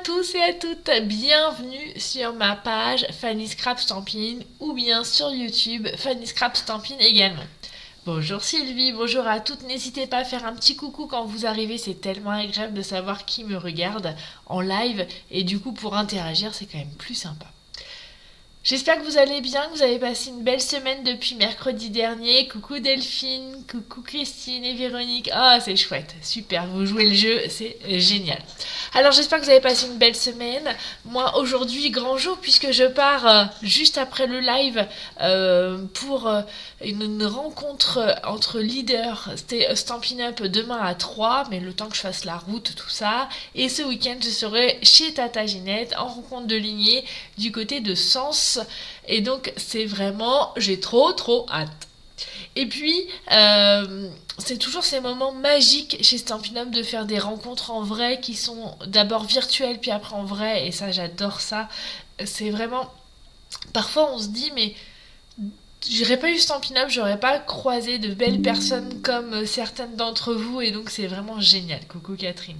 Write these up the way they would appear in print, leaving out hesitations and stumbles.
tous et à toutes, bienvenue sur ma page Fanny Scrap Stampin' ou bien sur YouTube Fanny Scrap Stampin' également. Bonjour Sylvie, bonjour à toutes, n'hésitez pas à faire un petit coucou quand vous arrivez, c'est tellement agréable de savoir qui me regarde en live et du coup pour interagir c'est quand même plus sympa. J'espère que vous allez bien, que vous avez passé une belle semaine depuis mercredi dernier. Coucou Delphine, coucou Christine et Véronique. Ah, c'est chouette, super, vous jouez le jeu, c'est génial. Alors j'espère que vous avez passé une belle semaine. Moi aujourd'hui, grand jour puisque je pars juste après le live pour une rencontre entre leaders. C'était Stampin' Up demain à 3, mais le temps que je fasse la route, tout ça. Et ce week-end, je serai chez Tata Ginette en rencontre de lignée du côté de Sens. Et donc c'est vraiment, j'ai trop hâte. Et puis c'est toujours ces moments magiques chez Stampin' Up de faire des rencontres en vrai qui sont d'abord virtuelles puis après en vrai, et ça j'adore ça. C'est vraiment, parfois on se dit mais j'aurais pas eu Stampin' Up, j'aurais pas croisé de belles personnes comme certaines d'entre vous, et donc c'est vraiment génial. Coucou Catherine.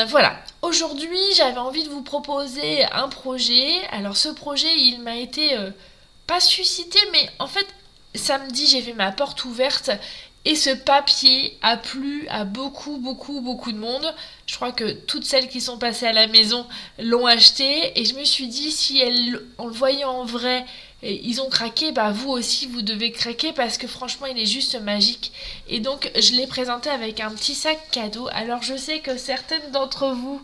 Voilà, aujourd'hui j'avais envie de vous proposer un projet. Alors ce projet il m'a été pas suscité, mais en fait samedi j'ai fait ma porte ouverte et ce papier a plu à beaucoup de monde. Je crois que toutes celles qui sont passées à la maison l'ont acheté et je me suis dit si elles, en le voyant en vrai, ils ont craqué, bah vous aussi vous devez craquer parce que franchement il est juste magique. Et donc je l'ai présenté avec un petit sac cadeau. Alors je sais que certaines d'entre vous,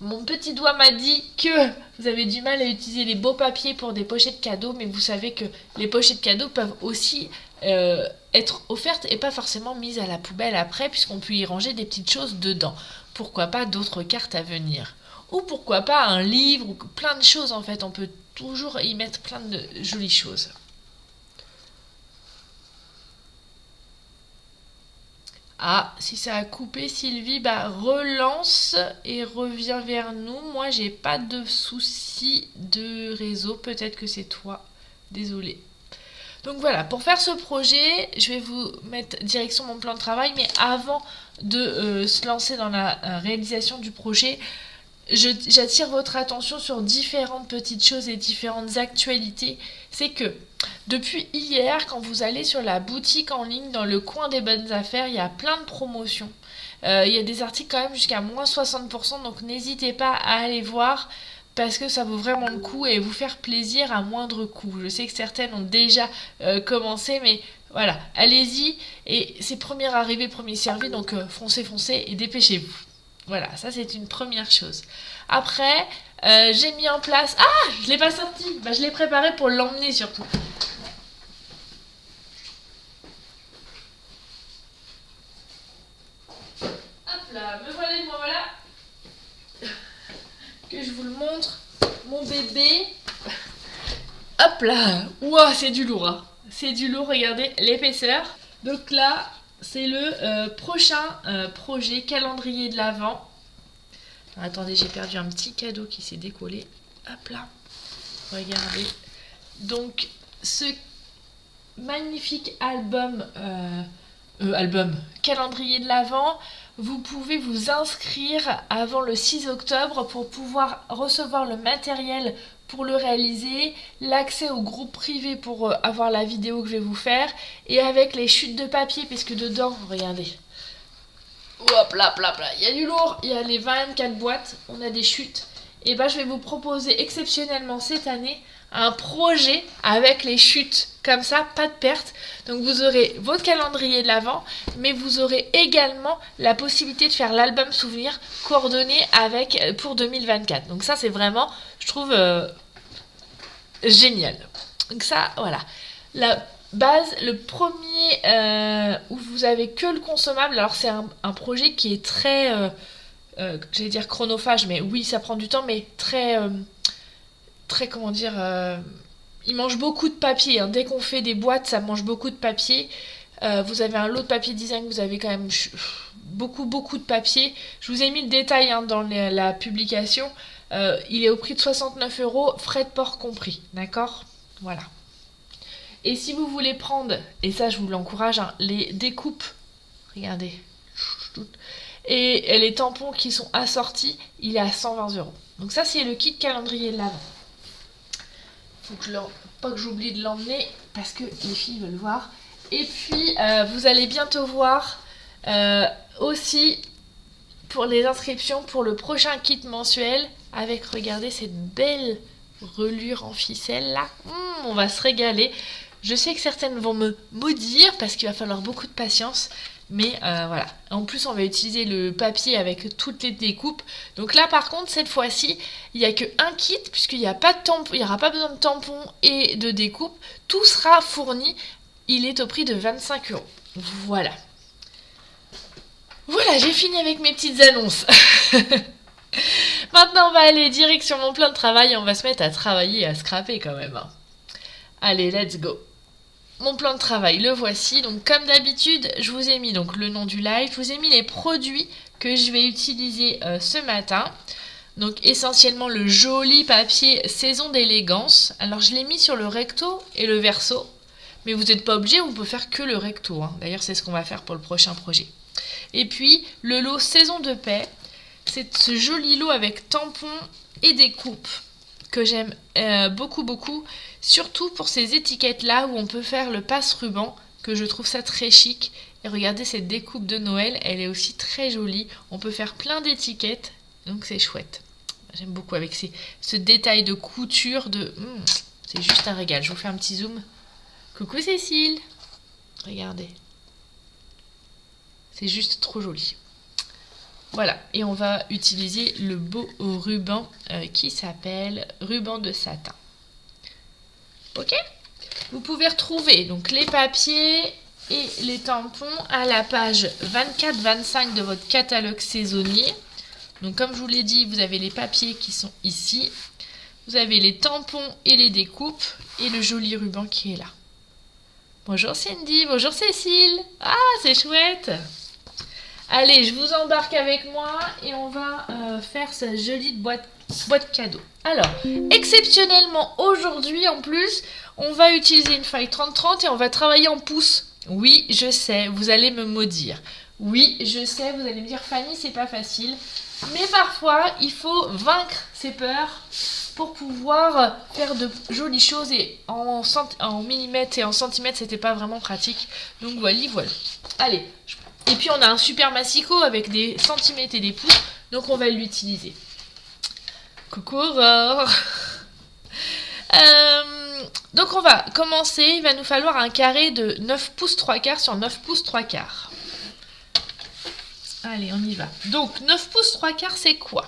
mon petit doigt m'a dit que vous avez du mal à utiliser les beaux papiers pour des pochettes cadeaux, mais vous savez que les pochettes cadeaux peuvent aussi être offertes et pas forcément mises à la poubelle après, puisqu'on peut y ranger des petites choses dedans. Pourquoi pas d'autres cartes à venir, ou pourquoi pas un livre, ou plein de choses en fait, on peut toujours y mettre plein de jolies choses. Ah, si ça a coupé Sylvie, bah relance et reviens vers nous. Moi j'ai pas de soucis de réseau, peut-être que c'est toi. Désolée. Donc voilà, pour faire ce projet, je vais vous mettre direction mon plan de travail, mais avant de se lancer dans la réalisation du projet, j'attire votre attention sur différentes petites choses et différentes actualités. C'est que depuis hier, quand vous allez sur la boutique en ligne dans le coin des bonnes affaires, il y a plein de promotions. Il y a des articles quand même jusqu'à moins 60%, donc n'hésitez pas à aller voir parce que ça vaut vraiment le coup et vous faire plaisir à moindre coût. Je sais que certaines ont déjà commencé, mais voilà, allez-y. Et c'est premier arrivé, premier servi, donc foncez et dépêchez-vous. Voilà, ça c'est une première chose. Après, j'ai mis en place... Ah, je l'ai pas sorti. Bah, je l'ai préparé pour l'emmener surtout. Hop là, me voilà. Que je vous le montre. Mon bébé. Hop là. Ouah, c'est du lourd. Hein. C'est du lourd, regardez l'épaisseur. Donc là, c'est le prochain projet calendrier de l'Avent. Attendez, j'ai perdu un petit cadeau qui s'est décollé. Hop là. Regardez. Donc, ce magnifique album calendrier de l'Avent, vous pouvez vous inscrire avant le 6 octobre pour pouvoir recevoir le matériel pour le réaliser, l'accès au groupe privé pour avoir la vidéo que je vais vous faire, et avec les chutes de papier, puisque dedans, regardez, hop là, il y a du lourd, il y a les 24 boîtes, on a des chutes. Et ben je vais vous proposer exceptionnellement cette année un projet avec les chutes, comme ça, pas de perte. Donc vous aurez votre calendrier de l'Avent, mais vous aurez également la possibilité de faire l'album souvenir coordonné avec pour 2024. Donc ça c'est vraiment, je trouve, génial. Donc ça, voilà. La base, le premier où vous avez que le consommable, alors c'est un projet qui est très... j'allais dire chronophage, mais oui, ça prend du temps, mais très comment dire, il mange beaucoup de papier. Hein. Dès qu'on fait des boîtes, ça mange beaucoup de papier. Vous avez un lot de papier design, vous avez quand même beaucoup de papier. Je vous ai mis le détail hein, dans la publication. Il est au prix de 69€, frais de port compris. D'accord ? Voilà. Et si vous voulez prendre, et ça je vous l'encourage, hein, les découpes, regardez, Et les tampons qui sont assortis, il est à 120 €. Donc ça, c'est le kit calendrier de l'Avent. Faut que pas que j'oublie de l'emmener parce que les filles veulent voir. Et puis, vous allez bientôt voir aussi pour les inscriptions pour le prochain kit mensuel avec, regardez, cette belle relure en ficelle là. On va se régaler. Je sais que certaines vont me maudire parce qu'il va falloir beaucoup de patience. Mais voilà. En plus, on va utiliser le papier avec toutes les découpes. Donc là, par contre, cette fois-ci, il n'y a qu'un kit puisqu'il n'y a pas de tampon, il n'y aura pas besoin de tampons et de découpe. Tout sera fourni. Il est au prix de 25 €. Voilà. Voilà, j'ai fini avec mes petites annonces. Maintenant, on va aller direct sur mon plan de travail et on va se mettre à travailler et à scraper quand même. Allez, let's go. Mon plan de travail, le voici. Donc, comme d'habitude, je vous ai mis donc le nom du live. Je vous ai mis les produits que je vais utiliser ce matin. Donc, essentiellement le joli papier Saison d'élégance. Alors, je l'ai mis sur le recto et le verso. Mais vous n'êtes pas obligé, on peut faire que le recto. D'ailleurs, c'est ce qu'on va faire pour le prochain projet. Et puis, le lot Saison de paix. C'est ce joli lot avec tampons et découpes que j'aime beaucoup, beaucoup. Surtout pour ces étiquettes-là où on peut faire le passe-ruban, que je trouve ça très chic. Et regardez cette découpe de Noël, elle est aussi très jolie. On peut faire plein d'étiquettes, donc c'est chouette. J'aime beaucoup avec ce détail de couture. C'est juste un régal. Je vous fais un petit zoom. Coucou Cécile. Regardez. C'est juste trop joli. Voilà, et on va utiliser le beau ruban qui s'appelle ruban de satin. Ok? Vous pouvez retrouver donc les papiers et les tampons à la page 24-25 de votre catalogue saisonnier. Donc comme je vous l'ai dit, vous avez les papiers qui sont ici. Vous avez les tampons et les découpes et le joli ruban qui est là. Bonjour Cindy, bonjour Cécile. Ah, c'est chouette! Allez, je vous embarque avec moi et on va faire cette jolie boîte cadeau. Alors, exceptionnellement, aujourd'hui en plus, on va utiliser une feuille 30-30 et on va travailler en pouces. Oui, je sais, vous allez me maudire. Oui, je sais, vous allez me dire, Fanny, c'est pas facile. Mais parfois, il faut vaincre ses peurs pour pouvoir faire de jolies choses. Et en millimètres et en centimètres, c'était pas vraiment pratique. Donc voilà. Allez, et puis on a un super massicot avec des centimètres et des pouces, donc on va l'utiliser. Coucou Aurore. Donc on va commencer, il va nous falloir un carré de 9 pouces 3/4 sur 9 pouces 3/4. Allez, on y va. Donc 9 pouces 3/4, c'est quoi?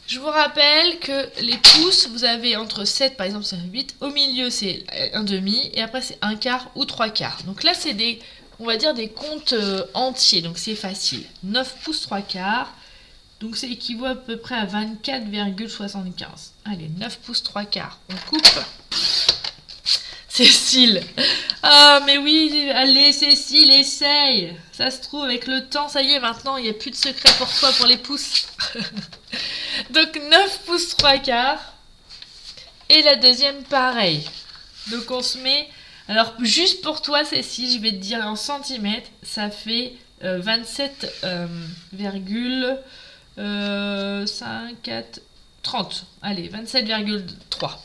Je vous rappelle que les pouces, vous avez entre 7, par exemple c'est 8, au milieu c'est un demi, et après c'est un quart ou 3/4. Donc là c'est on va dire des comptes entiers, donc c'est facile. 9 pouces 3/4, donc ça équivaut à peu près à 24,75. Allez, 9 pouces 3/4, on coupe. Cécile. Ah, mais oui, allez Cécile, essaye. Ça se trouve, avec le temps, ça y est, maintenant, il n'y a plus de secret pour toi, pour les pouces. Donc 9 pouces 3/4. Et la deuxième, pareil. Donc on se met... Alors, juste pour toi, Cécile, je vais te dire en centimètres, ça fait 30. Allez, 27,3.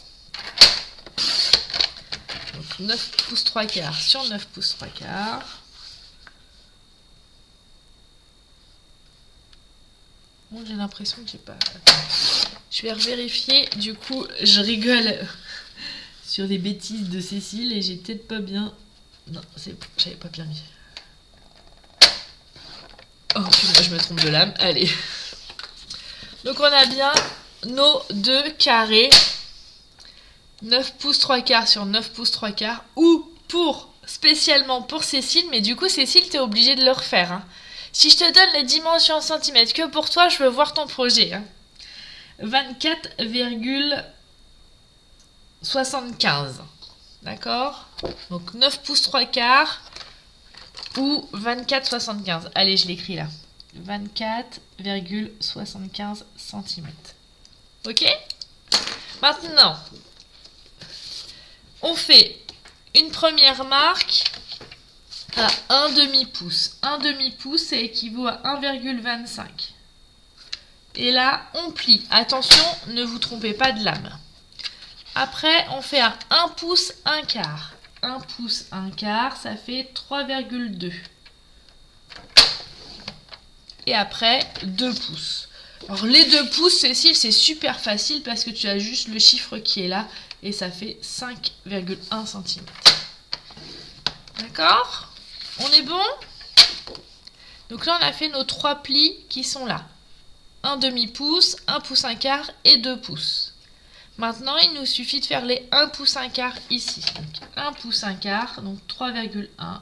Donc 9 pouces 3/4 sur 9 pouces 3/4. Bon, j'ai l'impression que j'ai pas... Je vais revérifier, du coup, je rigole... sur les bêtises de Cécile et j'ai peut-être pas bien... Non, j'avais pas bien mis. Oh putain, je me trompe de lame. Allez. Donc on a bien nos deux carrés. 9 pouces 3/4 sur 9 pouces 3/4. Ou spécialement pour Cécile, mais du coup Cécile, t'es obligée de le refaire. Hein. Si je te donne les dimensions en centimètres que pour toi, je veux voir ton projet. Hein. 24,75. D'accord? Donc 9 pouces 3/4 ou 24,75. Allez, je l'écris là. 24,75 cm. Ok? Maintenant, on fait une première marque à un demi-pouce. Un demi-pouce, ça équivaut à 1,25. Et là, on plie. Attention, ne vous trompez pas de lame. Après, on fait à 1 pouce, 1 quart. 1 pouce, 1 quart, ça fait 3,2. Et après, 2 pouces. Alors, les 2 pouces, Cécile, c'est super facile parce que tu as juste le chiffre qui est là. Et ça fait 5,1 cm. D'accord? On est bon? Donc là, on a fait nos 3 plis qui sont là. 1 demi-pouce, 1 pouce 1 quart et 2 pouces. Maintenant, il nous suffit de faire les 1 pouce 1 quart ici. Donc 1 pouce 1 quart, donc 3,1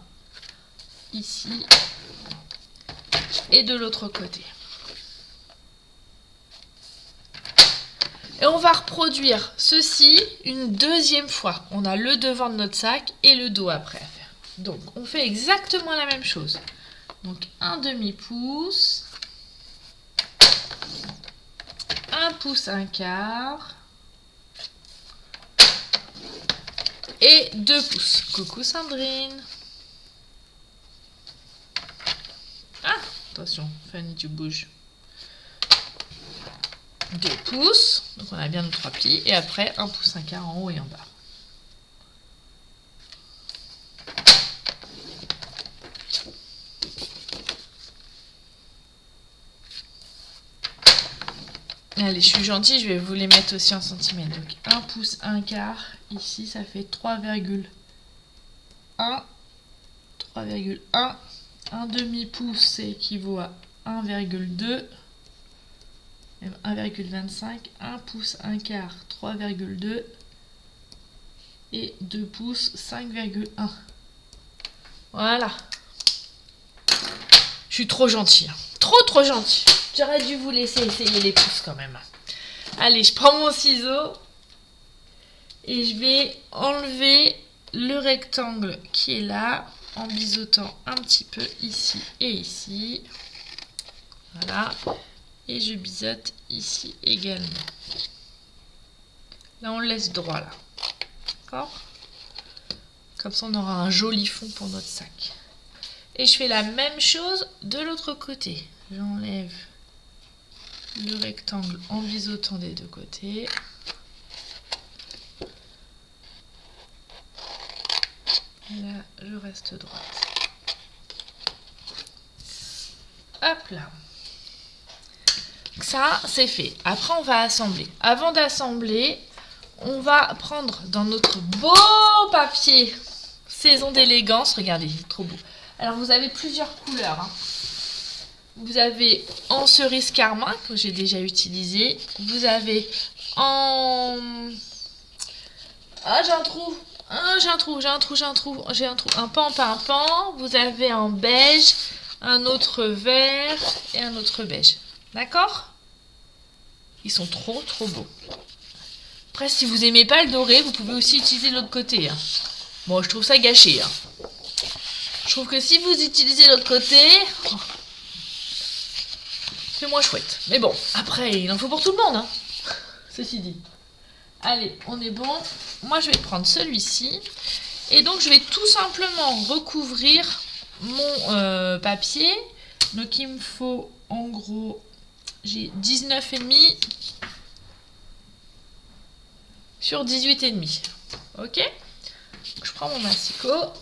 ici et de l'autre côté. Et on va reproduire ceci une deuxième fois. On a le devant de notre sac et le dos après à faire. Donc, on fait exactement la même chose. Donc, 1 demi-pouce, 1 pouce 1 quart et 2 pouces. Coucou Sandrine. Ah, attention, Fanny, tu bouges. 2 pouces, donc on a bien nos 3 plis, et après 1 pouce 1 quart en haut et en bas. Allez, je suis gentille, je vais vous les mettre aussi en centimètres. Donc 1 pouce 1 quart, ici ça fait 3,1. 3,1. Un demi-pouce, ça équivaut à 1,2. Même 1,25. 1 pouce 1 quart, 3,2. Et 2 pouces, 5,1. Voilà. Je suis trop gentille. Trop gentille. J'aurais dû vous laisser essayer les pouces quand même. Allez, je prends mon ciseau. Et je vais enlever le rectangle qui est là. En biseautant un petit peu ici et ici. Voilà. Et je biseaute ici également. Là, on le laisse droit là. D'accord ? Comme ça, on aura un joli fond pour notre sac. Et je fais la même chose de l'autre côté. J'enlève le rectangle en biseautant des deux côtés. Et là, je reste droite. Hop là. Ça, c'est fait. Après, on va assembler. Avant d'assembler, on va prendre dans notre beau papier Saison d'élégance. Regardez, il est trop beau. Alors, vous avez plusieurs couleurs. Hein. Vous avez en cerise carmin, que j'ai déjà utilisé. Vous avez en... Ah, j'ai un trou. Ah, j'ai un trou. Un pan. Vous avez en beige, un autre vert et un autre beige. D'accord ? Ils sont trop beaux. Après, si vous aimez pas le doré, vous pouvez aussi utiliser l'autre côté. Hein. Bon, je trouve ça gâché. Hein. Je trouve que si vous utilisez l'autre côté, c'est moins chouette. Mais bon, après, il en faut pour tout le monde. Hein. Ceci dit. Allez, on est bon. Moi, je vais prendre celui-ci. Et donc, je vais tout simplement recouvrir mon papier. Donc, il me faut, en gros, j'ai 19,5 sur 18,5. Ok ? Donc, je prends mon massicot.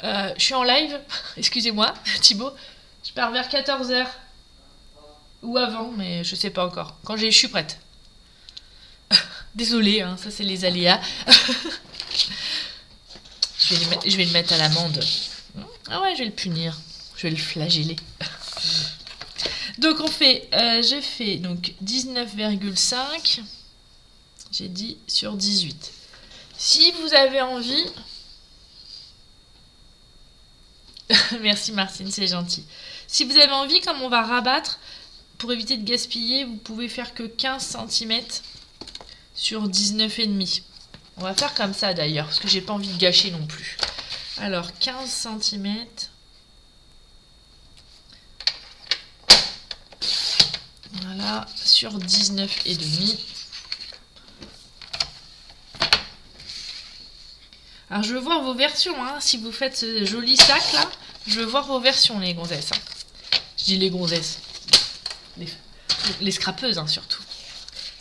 Je suis en live. Excusez-moi, Thibaut. Je pars vers 14h. Ou avant, mais je sais pas encore. Quand je suis prête. Désolée, hein, ça c'est les aléas. Je vais le mettre à l'amende. Ah ouais, je vais le punir. Je vais le flageller. Donc je fais donc 19,5. J'ai dit sur 18. Si vous avez envie... Merci Martine, c'est gentil. Si vous avez envie, comme on va rabattre, pour éviter de gaspiller, vous pouvez faire que 15 cm sur 19,5. On va faire comme ça d'ailleurs, parce que j'ai pas envie de gâcher non plus. Alors 15 cm. Voilà, sur 19,5. Alors je veux voir vos versions, hein. Si vous faites ce joli sac là, je veux voir vos versions les gonzesses. Hein. Je dis les gonzesses. Les scrapeuses hein, surtout.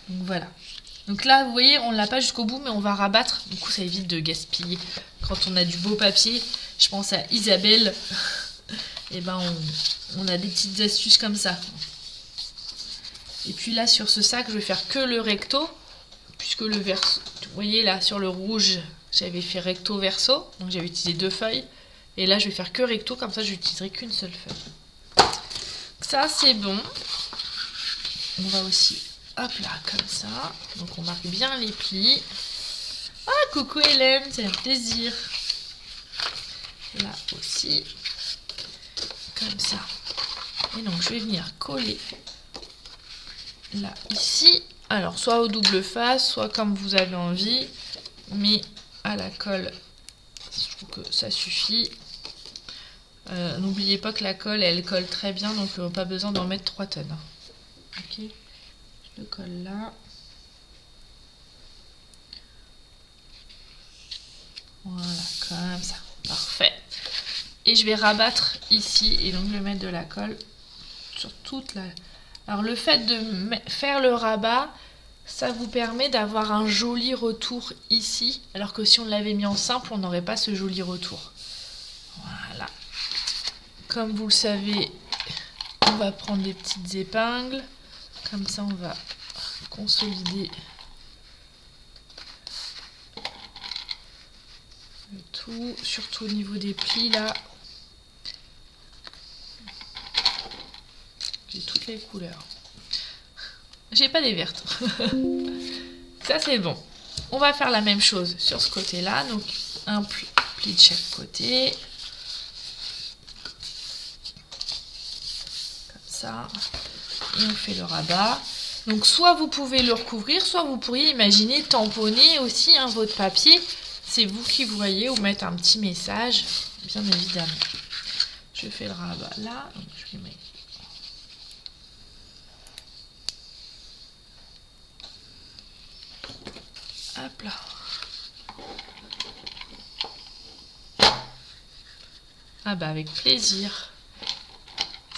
Donc voilà. Donc là vous voyez on l'a pas jusqu'au bout mais on va rabattre. Du coup ça évite de gaspiller. Quand on a du beau papier, je pense à Isabelle. Et ben on a des petites astuces comme ça. Et puis là sur ce sac je vais faire que le recto. Puisque le verso, vous voyez là sur le rouge, j'avais fait recto verso, donc j'avais utilisé 2 feuilles. Et là je vais faire que recto, comme ça je n'utiliserai qu'une seule feuille. Ça c'est bon. On va aussi, hop là, comme ça. Donc on marque bien les plis. Ah coucou Hélène, c'est un plaisir. Là aussi, comme ça. Et donc je vais venir coller là ici. Alors, soit au double face, soit comme vous avez envie. Mais à la colle, je trouve que ça suffit. N'oubliez pas que la colle, elle colle très bien. Donc, pas besoin d'en mettre 3 tonnes. Ok. Je le colle là. Voilà, comme ça. Parfait. Et je vais rabattre ici. Et donc, je vais mettre de la colle sur toute la... Alors le fait de faire le rabat, ça vous permet d'avoir un joli retour ici, alors que si on l'avait mis en simple, on n'aurait pas ce joli retour. Voilà. Comme vous le savez, on va prendre des petites épingles. Comme ça, on va consolider le tout, surtout au niveau des plis là. J'ai toutes les couleurs. J'ai pas des vertes. Ça c'est bon. On va faire la même chose sur ce côté-là. Donc un pli de chaque côté. Comme ça. Et on fait le rabat. Donc soit vous pouvez le recouvrir, soit vous pourriez imaginer tamponner aussi hein, votre papier. C'est vous qui voyez ou mettre un petit message, bien évidemment. Je fais le rabat là. Donc je vais mettre... Hop là. Ah bah avec plaisir.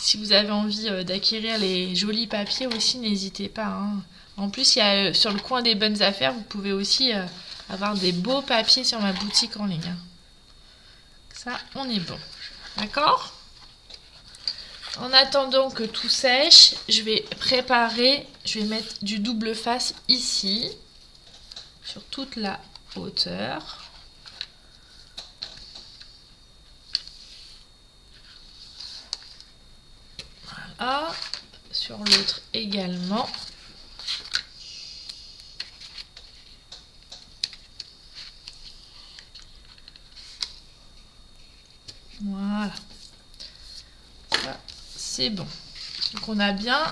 Si vous avez envie d'acquérir les jolis papiers aussi, n'hésitez pas. Hein. En plus, il y a sur le coin des bonnes affaires, vous pouvez aussi avoir des beaux papiers sur ma boutique en ligne. Hein. Ça, on est bon. D'accord ? En attendant que tout sèche, je vais préparer, je vais mettre du double face ici. Sur toute la hauteur. Voilà. Sur l'autre également. Voilà. Ça, c'est bon. Donc on a bien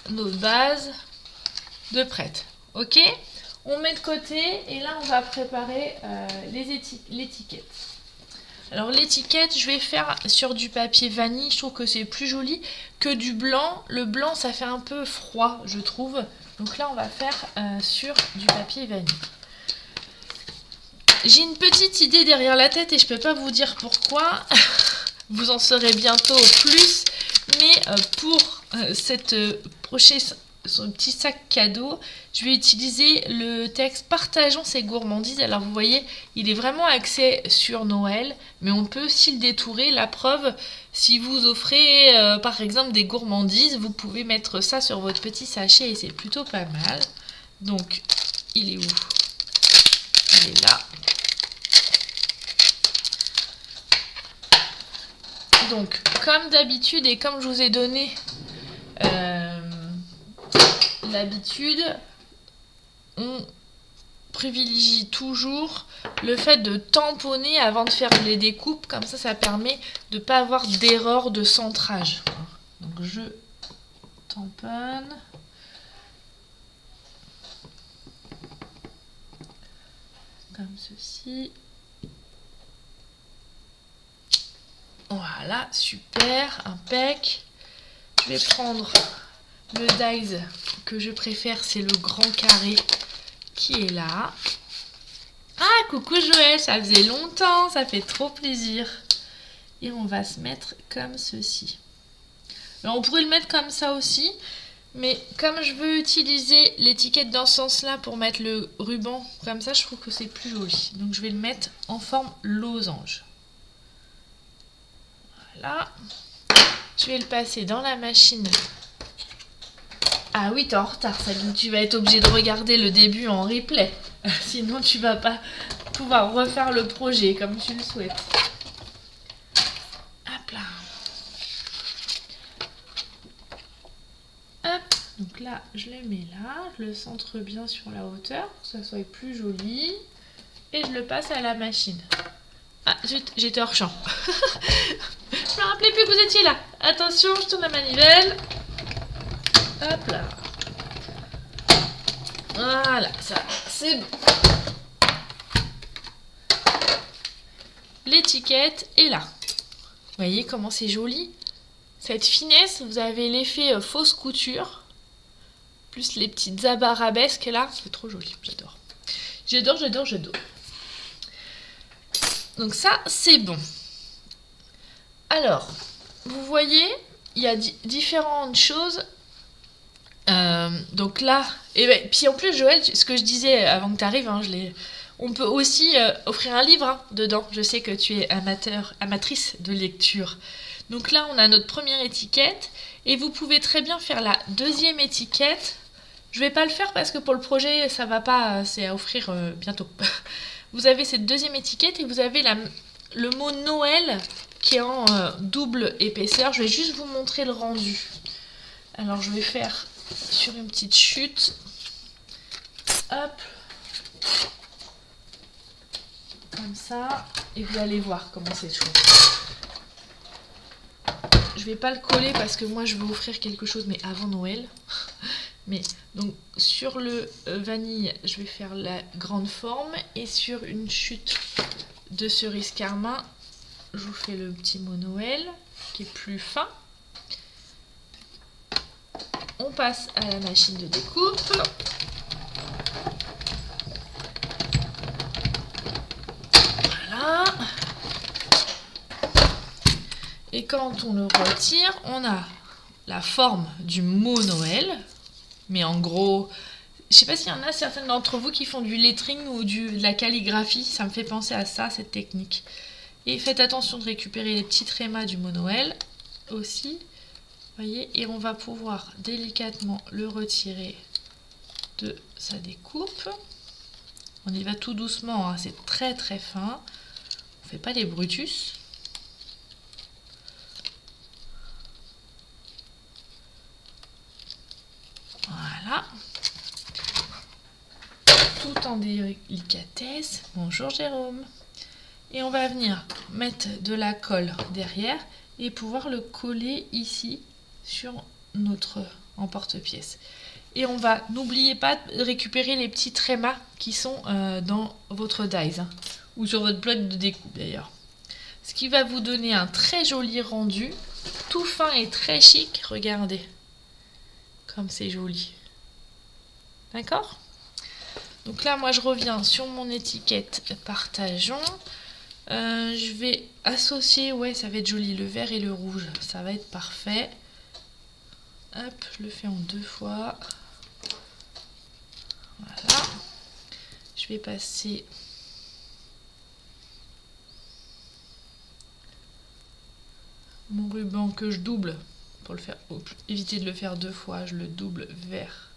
nos bases de prêtes. Ok ? On met de côté et là on va préparer l'étiquette. Alors l'étiquette je vais faire sur du papier vanille, je trouve que c'est plus joli que du blanc. Le blanc ça fait un peu froid je trouve. Donc là on va faire sur du papier vanille. J'ai une petite idée derrière la tête et je peux pas vous dire pourquoi. Vous en saurez bientôt plus. Mais pour cette prochaine... son petit sac cadeau, je vais utiliser le texte Partageons ses gourmandises. Alors vous voyez, il est vraiment axé sur Noël, mais on peut aussi le détourer. La preuve, si vous offrez par exemple des gourmandises, vous pouvez mettre ça sur votre petit sachet et c'est plutôt pas mal. Donc, il est où? Il est là. Donc, comme d'habitude et comme je vous ai donné l'habitude, on privilégie toujours le fait de tamponner avant de faire les découpes, comme ça permet de ne pas avoir d'erreur de centrage. Donc je tamponne. Comme ceci. Voilà, super, impec. Je vais prendre le dies que je préfère, c'est le grand carré qui est là. Ah, coucou Joël, ça faisait longtemps, ça fait trop plaisir. Et on va se mettre comme ceci. Alors, on pourrait le mettre comme ça aussi, mais comme je veux utiliser l'étiquette dans ce sens-là pour mettre le ruban comme ça, je trouve que c'est plus joli. Donc je vais le mettre en forme losange. Voilà. Je vais le passer dans la machine. Ah oui, t'es en retard, Sabine. Tu vas être obligé de regarder le début en replay. Sinon, tu vas pas pouvoir refaire le projet comme tu le souhaites. Hop là. Hop. Donc là, je le mets là. Je le centre bien sur la hauteur pour que ça soit plus joli. Et je le passe à la machine. Ah, zut, j'étais hors champ. Je me rappelais plus que vous étiez là. Attention, je tourne la manivelle. Hop là. Voilà, ça, c'est bon. L'étiquette est là. Vous voyez comment c'est joli? Cette finesse, vous avez l'effet fausse couture. Plus les petites abarabesques là. C'est trop joli, j'adore. J'adore, j'adore, j'adore. Donc ça, c'est bon. Alors, vous voyez, il y a différentes choses. Donc là, et ben, puis en plus Joël, ce que je disais avant que tu arrives, hein, on peut aussi offrir un livre hein, dedans. Je sais que tu es amatrice de lecture. Donc là, on a notre première étiquette et vous pouvez très bien faire la deuxième étiquette. Je vais pas le faire parce que pour le projet, ça va pas, c'est à offrir bientôt. Vous avez cette deuxième étiquette et vous avez le mot Noël qui est en double épaisseur. Je vais juste vous montrer le rendu. Alors, je vais faire sur une petite chute. Hop. Comme ça. Et vous allez voir comment c'est chouette. Je vais pas le coller parce que moi, je veux offrir quelque chose, mais avant Noël. Mais donc, sur le vanille, je vais faire la grande forme. Et sur une chute de cerise carmin, je vous fais le petit mot Noël qui est plus fin. On passe à la machine de découpe. Voilà. Et quand on le retire, on a la forme du mot Noël. Mais en gros, je sais pas s'il y en a certaines d'entre vous qui font du lettering ou de la calligraphie. Ça me fait penser à ça, cette technique. Et faites attention de récupérer les petits trémas du mot Noël aussi. Voyez, et on va pouvoir délicatement le retirer de sa découpe. On y va tout doucement, hein, c'est très très fin. On ne fait pas les brutus. Voilà. Tout en délicatesse. Bonjour Jérôme. Et on va venir mettre de la colle derrière et pouvoir le coller ici sur notre emporte-pièce. Et on va, n'oubliez pas de récupérer les petits trémas qui sont dans votre dies, hein, ou sur votre bloc de découpe d'ailleurs. Ce qui va vous donner un très joli rendu, tout fin et très chic. Regardez, comme c'est joli. D'accord ? Donc là, moi je reviens sur mon étiquette partageons. Je vais associer, ouais, ça va être joli, le vert et le rouge, ça va être parfait. Hop, je le fais en 2 fois. Voilà. Je vais passer mon ruban que je double pour le faire, pour éviter de le faire 2 fois. Je le double vers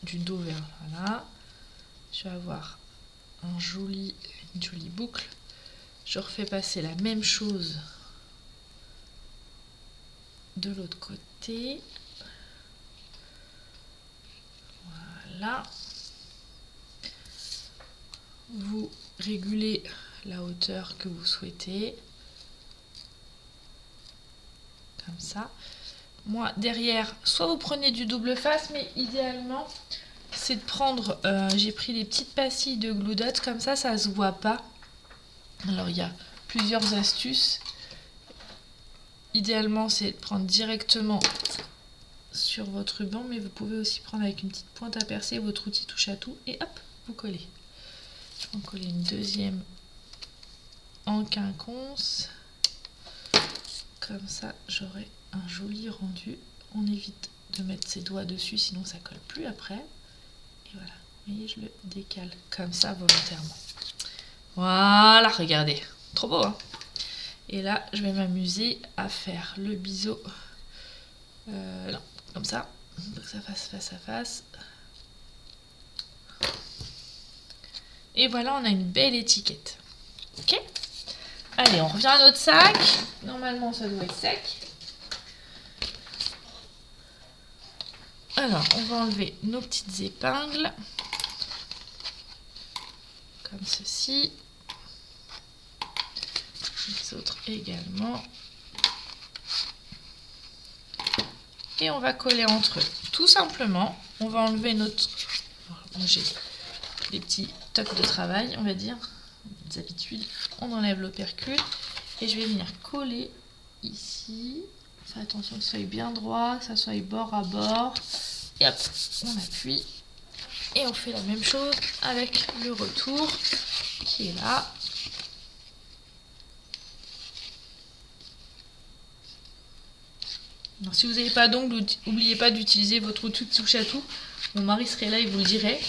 du dos vers là. Je vais avoir une jolie boucle. Je refais passer la même chose de l'autre côté. Voilà. Vous régulez la hauteur que vous souhaitez. Comme ça. Moi, derrière, soit vous prenez du double face, mais idéalement, c'est de prendre... j'ai pris des petites pastilles de Glue Dot, comme ça se voit pas. Alors, il y a plusieurs astuces. Idéalement, c'est de prendre directement sur votre ruban, mais vous pouvez aussi prendre avec une petite pointe à percer votre outil touche à tout et hop, vous collez. Je vais en coller une deuxième en quinconce. Comme ça, j'aurai un joli rendu. On évite de mettre ses doigts dessus, sinon ça colle plus après. Et voilà, vous voyez, je le décale comme ça volontairement. Voilà, regardez, trop beau, hein. Et là, je vais m'amuser à faire le biseau, non, comme ça, pour que ça fasse face à face. Et voilà, on a une belle étiquette. Ok ? Allez, on revient à notre sac. Normalement, ça doit être sec. Alors, on va enlever nos petites épingles. Comme ceci. Les autres également. Et on va coller entre eux. Tout simplement, on va enlever notre... J'ai des petits tocs de travail, on va dire. Des habitudes. On enlève l'opercule. Et je vais venir coller ici. Fais attention que ça soit bien droit, que ça soit bord à bord. Et hop, on appuie. Et on fait la même chose avec le retour qui est là. Alors, si vous n'avez pas d'ongles, n'oubliez pas d'utiliser votre outil de touche à tout. Mon mari serait là, il vous le dirait.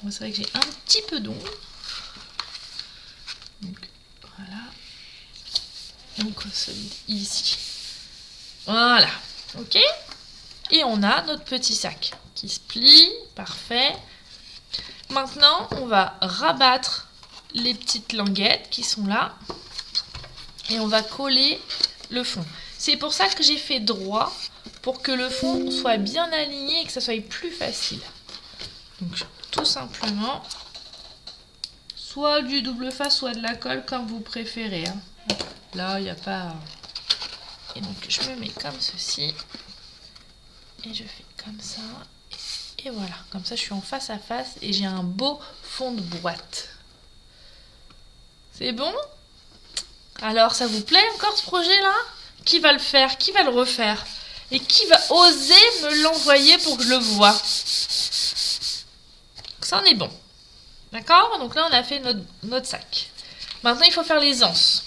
Moi, c'est vrai que j'ai un petit peu d'ongles. Donc, voilà. On consolide ici. Voilà. Ok ? Et on a notre petit sac qui se plie. Parfait. Maintenant, on va rabattre les petites languettes qui sont là. Et on va coller le fond. C'est pour ça que j'ai fait droit, pour que le fond soit bien aligné et que ça soit plus facile. Donc, tout simplement, soit du double face, soit de la colle, comme vous préférez. Hein. Là, il n'y a pas... Et donc, je me mets comme ceci. Et je fais comme ça. Et voilà, comme ça, je suis en face à face et j'ai un beau fond de boîte. C'est bon ? Alors, ça vous plaît encore ce projet-là ? Qui va le faire? Qui va le refaire? Et qui va oser me l'envoyer pour que je le voie? Ça en est bon. D'accord? Donc là, on a fait notre sac. Maintenant, il faut faire les anses.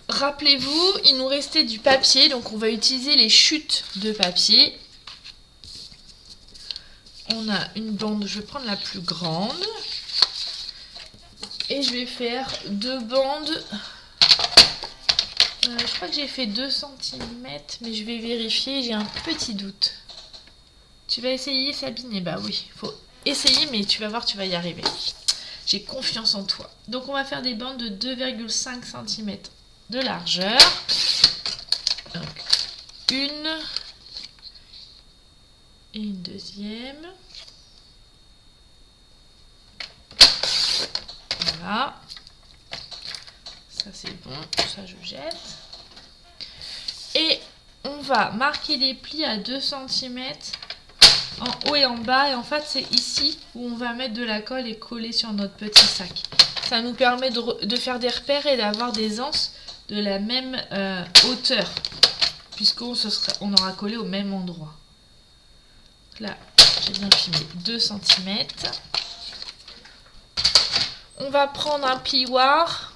Rappelez-vous, il nous restait du papier. Donc, on va utiliser les chutes de papier. On a une bande. Je vais prendre la plus grande. Et je vais faire 2 bandes... je crois que j'ai fait 2 cm, mais je vais vérifier, j'ai un petit doute. Tu vas essayer, Sabine? Eh bah oui, il faut essayer, mais tu vas voir, tu vas y arriver. J'ai confiance en toi. Donc on va faire des bandes de 2,5 cm de largeur. Donc, une et une deuxième. Voilà. Ça c'est bon, ça je jette. Et on va marquer des plis à 2 cm en haut et en bas. Et en fait c'est ici où on va mettre de la colle et coller sur notre petit sac. Ça nous permet de faire des repères et d'avoir des anses de la même hauteur. Puisqu'on aura collé au même endroit. Là j'ai bien filmé 2 cm. On va prendre un plioir.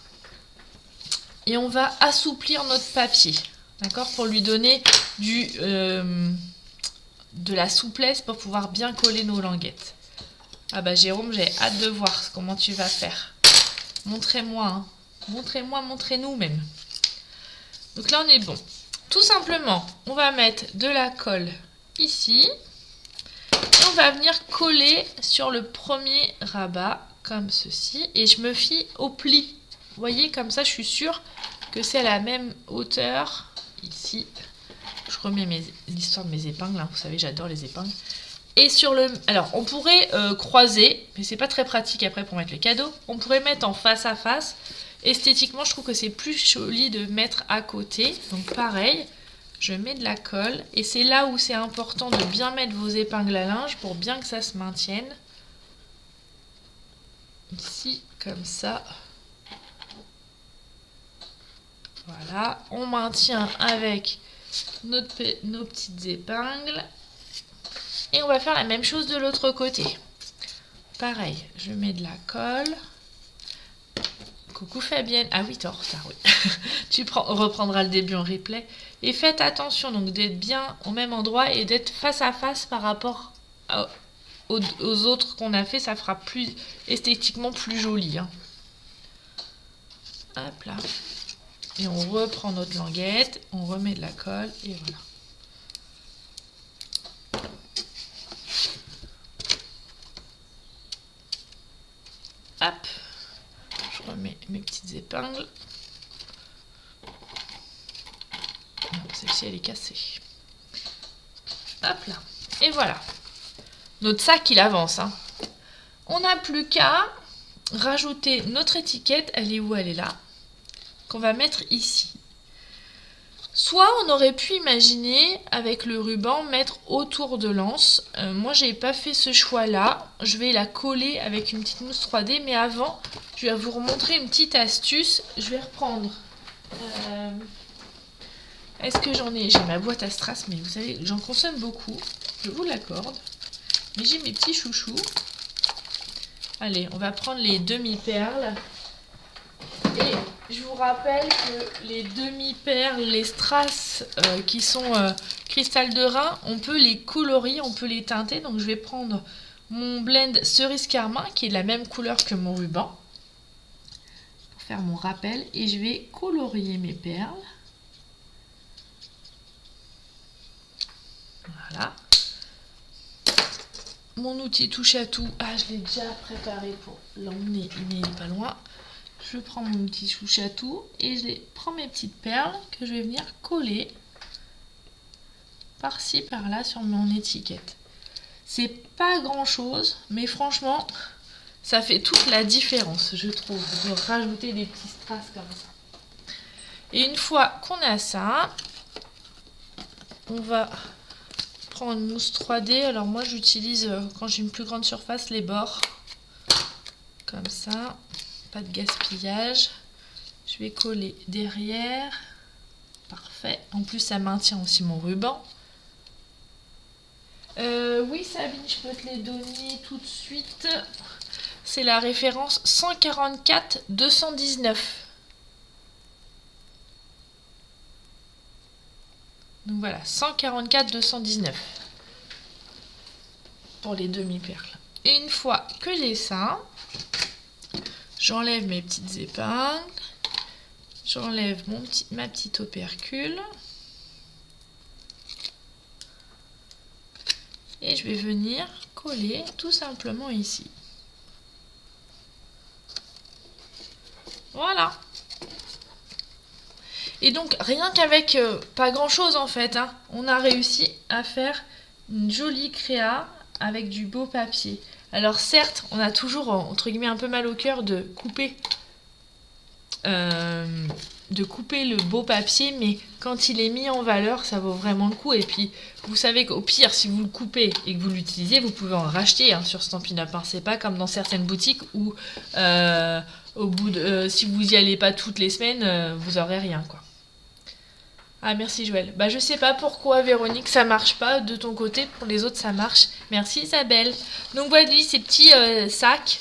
Et on va assouplir notre papier, d'accord, pour lui donner de la souplesse pour pouvoir bien coller nos languettes. Ah bah Jérôme, j'ai hâte de voir comment tu vas faire. Montrez-moi, hein. Montrez-moi, montrez-nous même. Donc là on est bon. Tout simplement, on va mettre de la colle ici. Et on va venir coller sur le premier rabat, comme ceci. Et je me fie au pli. Vous voyez, comme ça, je suis sûre que c'est à la même hauteur. Ici, je remets l'histoire de mes épingles. Hein. Vous savez, j'adore les épingles. Et sur le... Alors, on pourrait croiser, mais c'est pas très pratique après pour mettre les cadeaux. On pourrait mettre en face à face. Esthétiquement, je trouve que c'est plus joli de mettre à côté. Donc, pareil, je mets de la colle. Et c'est là où c'est important de bien mettre vos épingles à linge pour bien que ça se maintienne. Ici, comme ça. Voilà, on maintient avec nos petites épingles. Et on va faire la même chose de l'autre côté. pareil, je mets de la colle. Coucou Fabienne. Ah oui, t'es en retard, oui. Reprendras le début en replay. Et faites attention donc d'être bien au même endroit et d'être face à face par rapport aux autres qu'on a fait. Ça fera plus esthétiquement plus joli. Hein. Hop là. Et on reprend notre languette. On remet de la colle et voilà. Hop. Je remets mes petites épingles. Celle-ci, elle est cassée. Hop là. Et voilà. Notre sac, il avance. Hein. On n'a plus qu'à rajouter notre étiquette. Elle est où? Elle est là. Qu'on va mettre ici. Soit on aurait pu imaginer, avec le ruban, mettre autour de l'anse. Moi, je n'ai pas fait ce choix-là. Je vais la coller avec une petite mousse 3D. Mais avant, je vais vous remontrer une petite astuce. Je vais reprendre... Est-ce que j'en ai? J'ai ma boîte à strass, mais vous savez, j'en consomme beaucoup. Je vous l'accorde. Mais j'ai mes petits chouchous. Allez, on va prendre les demi-perles. Et je vous rappelle que les demi-perles, les strass qui sont cristal de Rhin, on peut les colorier, on peut les teinter. Donc je vais prendre mon blend cerise carmin, qui est de la même couleur que mon ruban. Pour faire mon rappel. Et je vais colorier mes perles. Voilà. Mon outil touche à tout. Ah, je l'ai déjà préparé pour l'emmener, mais il n'est pas loin. Je prends mon outil touche à tout et je prends mes petites perles que je vais venir coller par-ci, par-là sur mon étiquette. C'est pas grand-chose, mais franchement, ça fait toute la différence, je trouve, de rajouter des petits strass comme ça. Et une fois qu'on a ça, on va... prendre une mousse 3D. Alors moi j'utilise quand j'ai une plus grande surface les bords comme ça, pas de gaspillage. Je vais coller derrière, parfait. En plus ça maintient aussi mon ruban. Oui Sabine, je peux te les donner tout de suite. C'est la référence 144 219. Donc voilà, 144 219 pour les demi-perles. Et une fois que j'ai ça, j'enlève mes petites épingles, j'enlève ma petite opercule et je vais venir coller tout simplement ici. Voilà. Et donc, rien qu'avec pas grand chose en fait, hein, on a réussi à faire une jolie créa avec du beau papier. Alors certes, on a toujours, entre guillemets, un peu mal au cœur de couper le beau papier, mais quand il est mis en valeur, ça vaut vraiment le coup. Et puis, vous savez qu'au pire, si vous le coupez et que vous l'utilisez, vous pouvez en racheter hein, sur Stampin' Up. Hein. C'est pas comme dans certaines boutiques où, au bout de, si vous y allez pas toutes les semaines, vous aurez rien, quoi. Ah merci Joël. Bah je sais pas pourquoi Véronique ça marche pas de ton côté, pour les autres ça marche. Merci Isabelle. Donc voilà ces petits sacs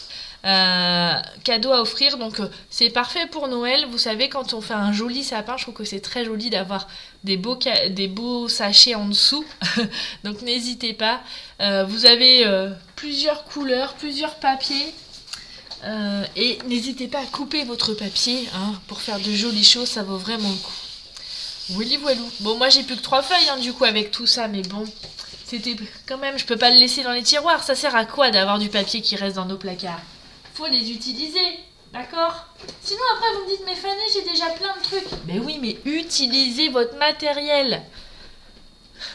cadeaux à offrir. Donc c'est parfait pour Noël. Vous savez quand on fait un joli sapin, je trouve que c'est très joli d'avoir des beaux sachets en dessous. Donc n'hésitez pas. Vous avez plusieurs couleurs, plusieurs papiers. Et n'hésitez pas à couper votre papier hein, pour faire de jolies choses, ça vaut vraiment le coup. Oui, voilou. Bon, moi j'ai plus que 3 feuilles hein, du coup avec tout ça, mais bon, c'était quand même, je peux pas le laisser dans les tiroirs. Ça sert à quoi d'avoir du papier qui reste dans nos placards? Faut les utiliser, d'accord? Sinon après vous me dites, mais Fanny, j'ai déjà plein de trucs. Mais oui, mais utilisez votre matériel.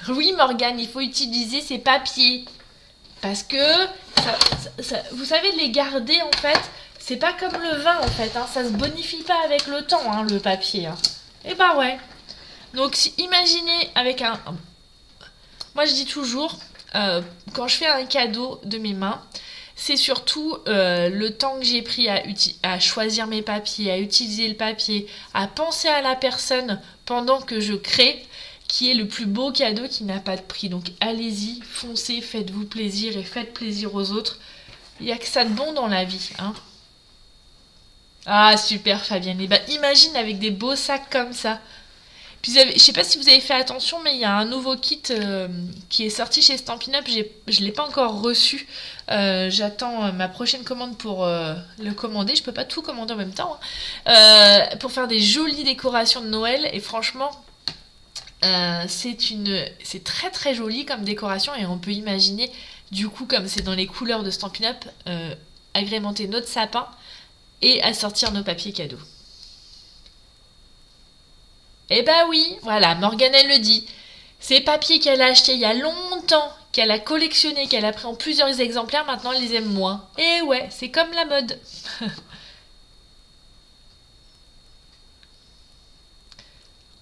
Oui, Morgane, il faut utiliser ces papiers. Parce que, vous savez, les garder en fait, c'est pas comme le vin en fait, hein, ça se bonifie pas avec le temps, hein, le papier. Hein. Et bah ouais. Donc imaginez avec un... Moi je dis toujours, quand je fais un cadeau de mes mains, c'est surtout le temps que j'ai pris à choisir mes papiers, à utiliser le papier, à penser à la personne pendant que je crée, qui est le plus beau cadeau qui n'a pas de prix. Donc allez-y, foncez, faites-vous plaisir et faites plaisir aux autres. Il n'y a que ça de bon dans la vie, hein. Ah, super, Fabienne. Et bah, imagine avec des beaux sacs comme ça. Puis, je sais pas si vous avez fait attention, mais il y a un nouveau kit qui est sorti chez Stampin' Up. Je l'ai pas encore reçu. J'attends ma prochaine commande pour le commander. Je peux pas tout commander en même temps, hein. Pour faire des jolies décorations de Noël. Et franchement, c'est très très joli comme décoration. Et on peut imaginer, du coup, comme c'est dans les couleurs de Stampin' Up, agrémenter notre sapin et assortir nos papiers cadeaux. Eh bah oui, voilà, Morgane elle le dit. Ces papiers qu'elle a achetés il y a longtemps, qu'elle a collectionnés, qu'elle a pris en plusieurs exemplaires, maintenant elle les aime moins. Et ouais, c'est comme la mode.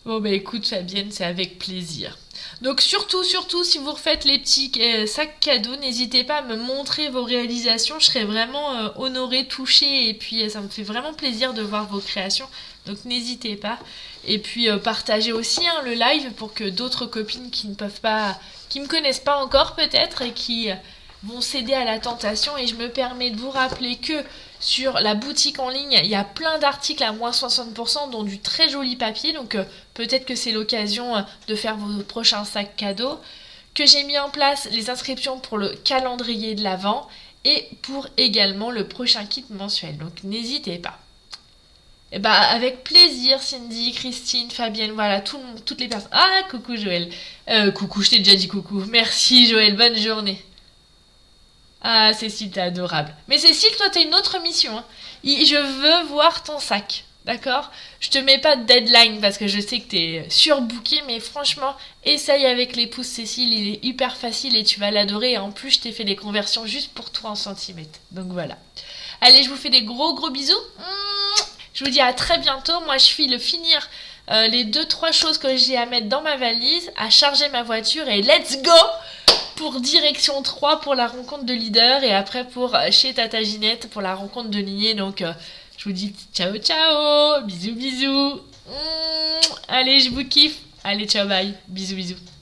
Bon bah écoute Fabienne, c'est avec plaisir. Donc surtout, surtout, si vous refaites les petits sacs cadeaux, n'hésitez pas à me montrer vos réalisations. Je serais vraiment honorée, touchée, et puis ça me fait vraiment plaisir de voir vos créations. Donc n'hésitez pas. Et puis partagez aussi, hein, le live pour que d'autres copines qui ne peuvent pas, qui me connaissent pas encore peut-être et qui vont céder à la tentation. Et je me permets de vous rappeler que sur la boutique en ligne, il y a plein d'articles à moins 60%, dont du très joli papier. Donc peut-être que c'est l'occasion de faire vos prochains sacs cadeaux. Que j'ai mis en place les inscriptions pour le calendrier de l'Avent et pour également le prochain kit mensuel. Donc n'hésitez pas. Et bah avec plaisir, Cindy, Christine, Fabienne, voilà, toutes les personnes. Ah, coucou Joël. Coucou, je t'ai déjà dit coucou. Merci Joël, bonne journée. Ah, Cécile, t'es adorable. Mais Cécile, toi, t'as une autre mission, hein. Je veux voir ton sac, d'accord? Je te mets pas de deadline parce que je sais que t'es surbooké, mais franchement, essaye avec les pouces, Cécile, il est hyper facile et tu vas l'adorer. Et en plus, je t'ai fait des conversions juste pour toi en centimètres. Donc voilà. Allez, je vous fais des gros gros bisous. Je vous dis à très bientôt. Moi, je file finir les 2-3 choses que j'ai à mettre dans ma valise, à charger ma voiture et let's go pour direction 3 pour la rencontre de leader et après pour chez Tata Ginette pour la rencontre de lignée. Donc, je vous dis ciao ciao, bisous bisous. Allez, je vous kiffe. Allez, ciao, bye. Bisous bisous.